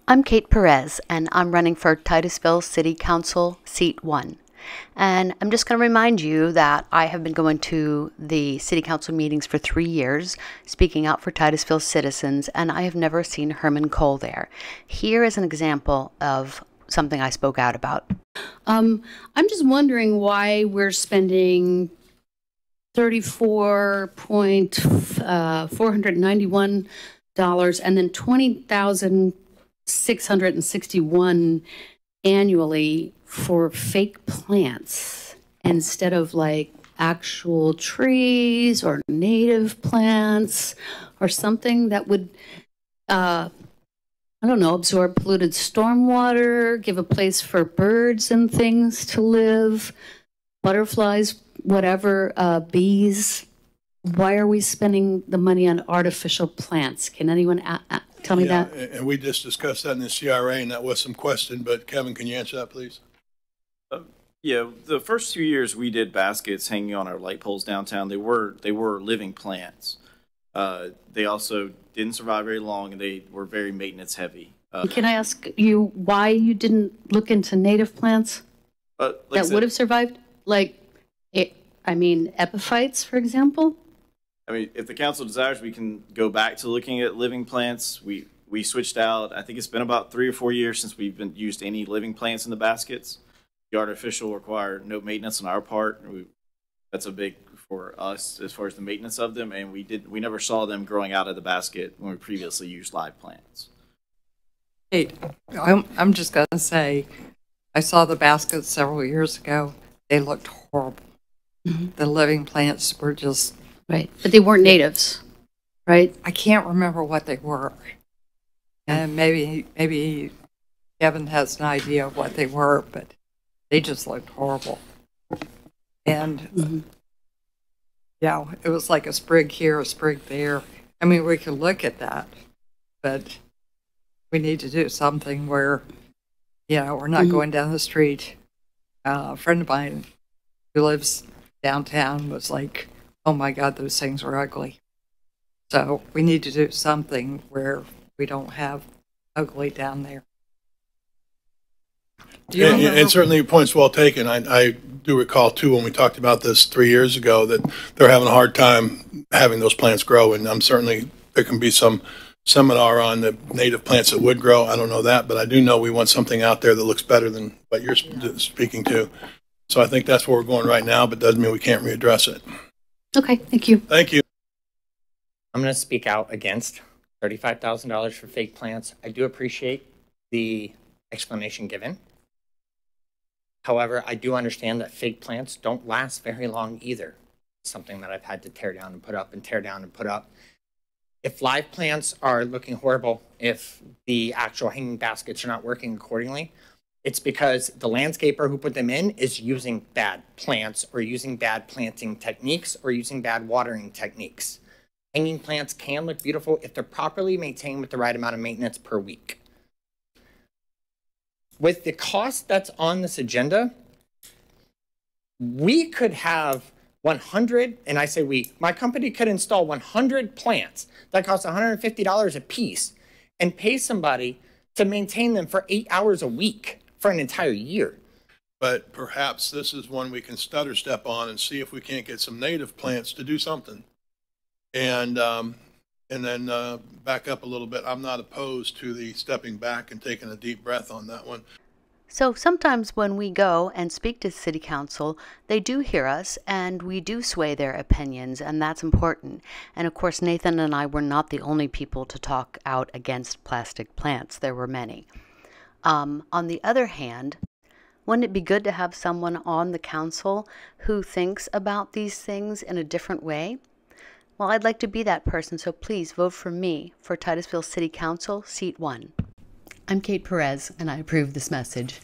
I'm Kate Perez, and I'm running for Titusville City Council Seat 1. And I'm just going to remind you that I have been going to the City Council meetings for 3 years, speaking out for Titusville citizens, and I have never seen Herman Cole there. Here is an example of something I spoke out about. I'm just wondering why we're spending $34,491 and then $20,661 annually for fake plants instead of like actual trees or native plants or something that would I don't know, absorb polluted stormwater, give a place for birds and things to live, butterflies, whatever, bees. Why are we spending the money on artificial plants? Can anyone tell me that? And we just discussed that in the CRA, and that was some question, but Kevin, can you answer that, please? Yeah, the first 2 years we did baskets hanging on our light poles downtown. They were living plants. They also didn't survive very long, and they were very maintenance heavy. Can I ask you why you didn't look into native plants that would have survived? Epiphytes, for example? I mean, if the council desires, we can go back to looking at living plants. We switched out. I think it's been about 3 or 4 years since we've used any living plants in the baskets. The artificial require no maintenance on our part. That's a big for us as far as the maintenance of them, and we never saw them growing out of the basket when we previously used live plants. Hey, I'm just going to say, I saw the baskets several years ago. They looked horrible. Mm-hmm. The living plants were just... Right, but they weren't natives, right? I can't remember what they were. And maybe Kevin has an idea of what they were, but they just looked horrible. And, yeah, it was like a sprig here, a sprig there. I mean, we could look at that, but we need to do something where, we're not going down the street. A friend of mine who lives downtown was like, oh my God, those things are ugly. So we need to do something where we don't have ugly down there. And certainly your point's well taken. I do recall too when we talked about this 3 years ago that they're having a hard time having those plants grow, and there can be some seminar on the native plants that would grow. I don't know that, but I do know we want something out there that looks better than what you're speaking to. So I think that's where we're going right now, but doesn't mean we can't readdress it. Okay, thank you. Thank you. I'm going to speak out against $35,000 for fake plants. I do appreciate the explanation given. However, I do understand that fake plants don't last very long either. It's something that I've had to tear down and put up and tear down and put up. If live plants are looking horrible, if the actual hanging baskets are not working accordingly, it's because the landscaper who put them in is using bad plants or using bad planting techniques or using bad watering techniques. Hanging plants can look beautiful if they're properly maintained with the right amount of maintenance per week. With the cost that's on this agenda, we could have 100, and I say we, my company could install 100 plants that cost $150 a piece and pay somebody to maintain them for 8 hours a week for an entire year. But perhaps this is one we can stutter step on and see if we can't get some native plants to do something. And then back up a little bit. I'm not opposed to the stepping back and taking a deep breath on that one. So sometimes when we go and speak to City Council, they do hear us and we do sway their opinions, and that's important. And of course, Nathan and I were not the only people to talk out against plastic plants. There were many. On the other hand, wouldn't it be good to have someone on the council who thinks about these things in a different way? Well, I'd like to be that person, so please vote for me for Titusville City Council, Seat 1. I'm Kate Perez, and I approve this message.